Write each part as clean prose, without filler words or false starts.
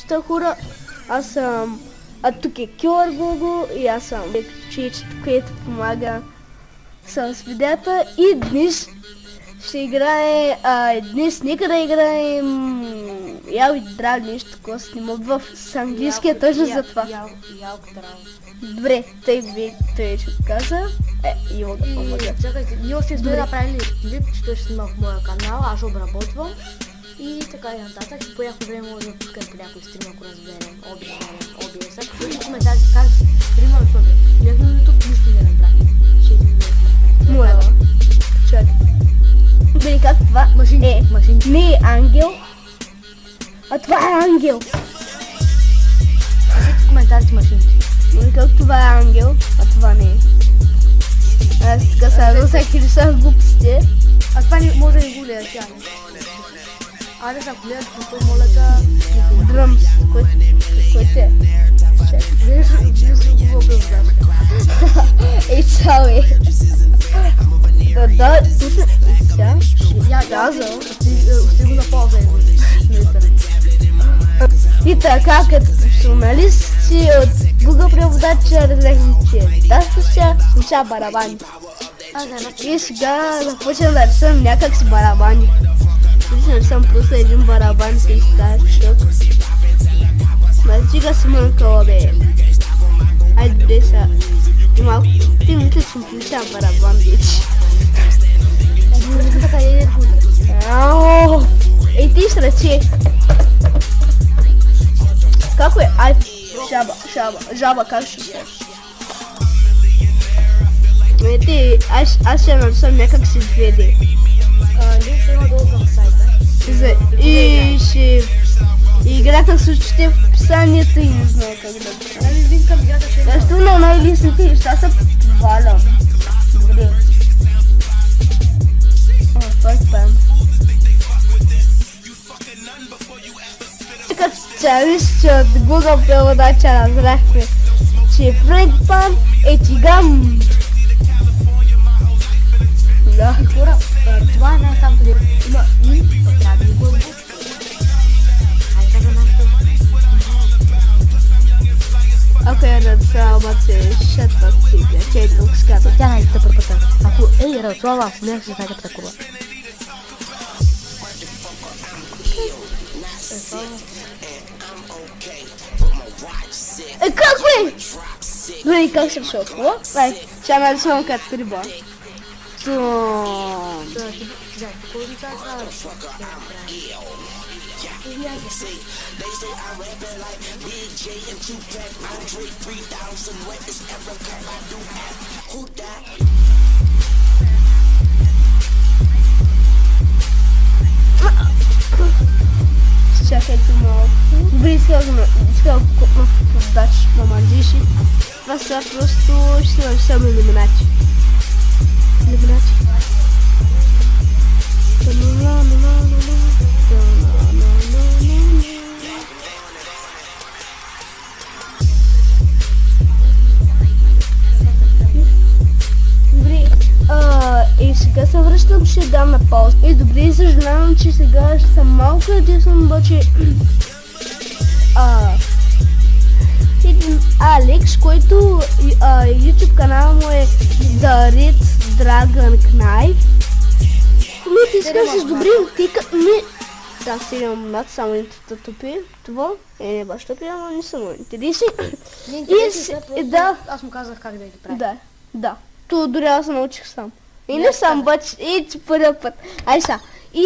повечето хора. Аз съм... А тук е QR Google и аз съм човечето, което помага с видеята. И днес ще играе... днес нека да играем... Ял и драл нещо, такова снима с английския точно за това. Добре, той ще каза. Йо да помага. Чакайте, ние още сме направили клип, че той ще снима в моя канал, аз ще обработвам. И така и нататък, по някакво време може да пускам по някой стрим, ако разберем OBS-а. Пишете в коментарите как стрима в OBS. Гледам YouTube, нищо не направи. Ще ви видим. Моя. Чакай. Били как това? Машини. Не е ангел. А това е ангел. Пишете в коментарите машините. Били как това е ангел, а това не е. Аз така сега всеки рисах глупости. А това не може да не го гледа тя. Аре, ако гледат, то моля да... Дръмс. Кой е? Виж го оправдаш. Ей, цял е. Да, слушай. Сега? Казал. Ще го напълза. И така, като професионалисти от Google преводача разлехме, че слуша барабани. И сега започвам да рисувам някак си барабани. Ще рисувам просто един барабан и стая чок. Мазига си мънкала, бе. Айде, добре сега. И малко, ти мисля, че ми слуша барабан, вече. Така е гуди. Ей, ти с ръце. Како е? Ай, жаба, как ще се? Ти, аз ще нарисувам някак си 2D. Линк ще има долу към сайта. И ще... Играта с очите в описанието и не знае как да го. Линк към играта ще има. Защо на най-лесните неща се подвалям? Добре. Това е спам. Като цялище от Google преводача разбрахме, че Френк Пам е тигам. Да. Хора, това е най-самото ли има и трябва да го бъде. Хайде да нашето. Ако е Радслава, се шатва сега, че е друг ската. Тя най-тъпър пътър. Ако ей, Радслава, ако не ще се хайде птакова. Как бе? Добре, как се решил? Ай, ще нарисувам като риба. Чакайте малко. Добре, искал да купна подач на мандиши. Това са просто ще нарисувам илюминати. Добре, и сега се връщам, ще дам на пауза. И добре, съжалявам, че сега ще съм малко единствен, обаче един Алекс, който YouTube канала му е The Red Dragon Knife. Ми ти искаш с добри ми... Да, 7 над само единството тупи. Това не баш тупи, ама не са много интересни. Да. Аз му казах как да ги прави. Да. То дори аз научих сам. И не сам, бач, ти първия път. Ай са. И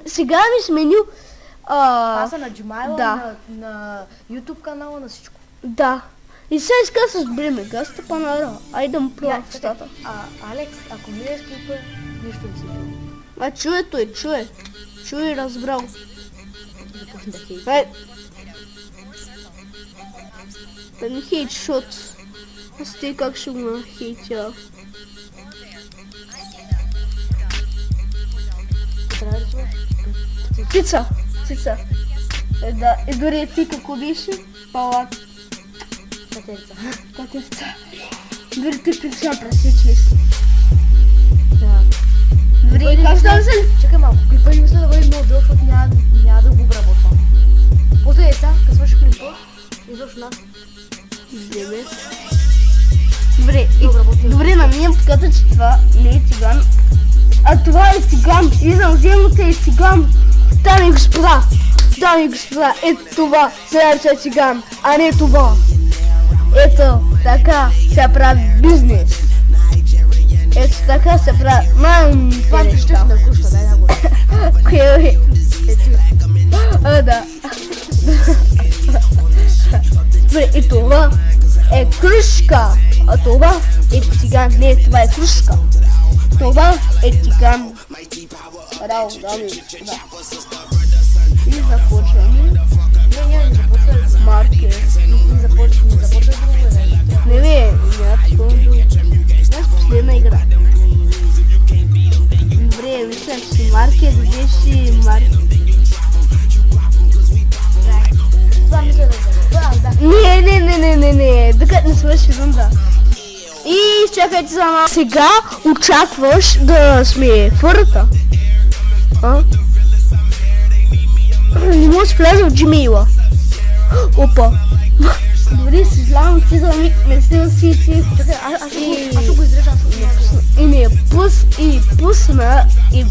сега ми сменил... Паса на Gmail, на YouTube канала, на всичко. Да. И сега иска с добри мега стъпанара. Айде да му пробвам в устата. Алекс, ако гледаш клипа, нищо не си чува. Чуе той, чуе. Чуе и разбрал. Да хейт. Да не хейт, защото аз те как ще го хейтя. Трябва да чуваш? Цица. Да, и дори ти како беше, пала. Катерица. Дори ти причина пресечеш. Да. Дори как да се... Чакай малко, клипа и мисля да бъде много дълъг, защото няма да го обработвам. После деца, като свърши скучна. Вземе. Добре, Добре, на мен показва, че това не е циган, а това е циган. Вземате е циган. Дами и господа, ето това се нарича циган, а не това. Ето така се прави бизнес. Ето така се прави. Това е ще на кружка, дай да го. Кое? Да. Добре, и това е кружка, а това е циган. Не, това е кружка. Това е циган. Браво, дами и господа. И започваме. Не започвай. Маркер. Не започвай друго, Не, няма такова друго. Знаеш, последна игра. Добре, мисля, че маркер беше маркер. Това мисля да. Не, докато не свърши рунда. И чакайте за малко. Сега очакваш да сме фърта. Не може да вляза в Gmail-а. Опа. Дори си знам, ти за миг не си усити. Аз ще го изрежа. И ми пусна и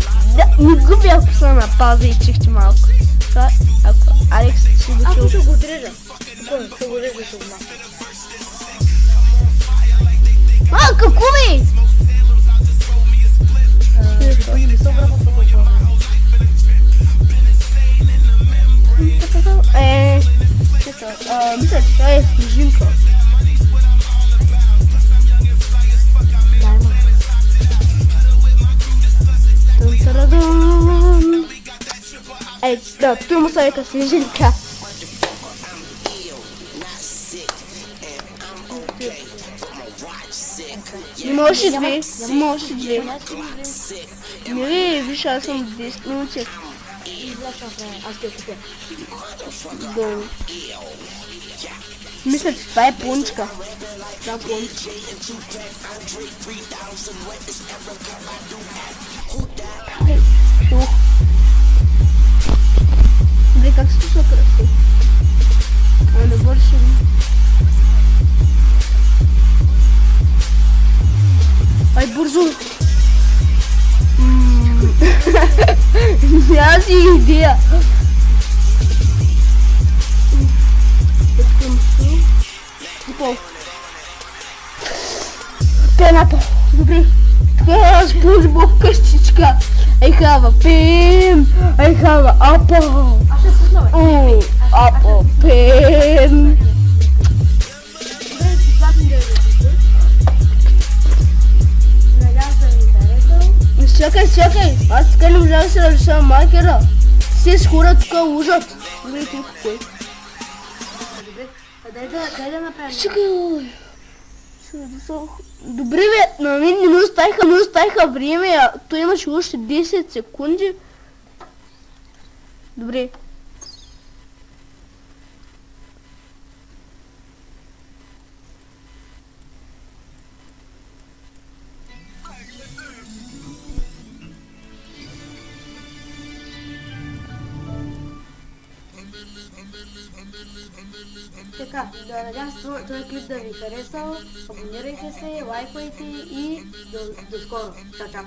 не го бях пусна на пауза и чихте малко. Това, ако Алекс си го чул. Аз ще го отрежа. Ще го режа ще го маха. Какво бе? Не се обрабатва толкова. Мисля, че това е снежинка. Дай ма. Тун-тарадун. Да, той му са века снежинка. Не можеш и две. Не, виж, аз съм 10 минути. Аз те купя. Долу. Мисля, че това е пончка. Да, пончка. Добре, как се слуша кръсти? Да вършим. Ай, бързо! Няма си идея. Пената. Добре. Така е спонжбоб къщичка. I have a pen. I have an apple. Аз ще пусна, бе. Apple pen. Добре, си платим да я запиша. Надявам се да ви харесал. Чакай. Аз така не можа да се разрешавам маркера. Все с хора тук лужат. Добре, тук кой? Дай да направим. Чакай, ой. Добре бе, на мен не ми оставиха време, той имаше още 10 секунди. Добре. Така, да надявам се този клип да ви харесал. Абонирайте се, лайквайте и до скоро. Чао, чао.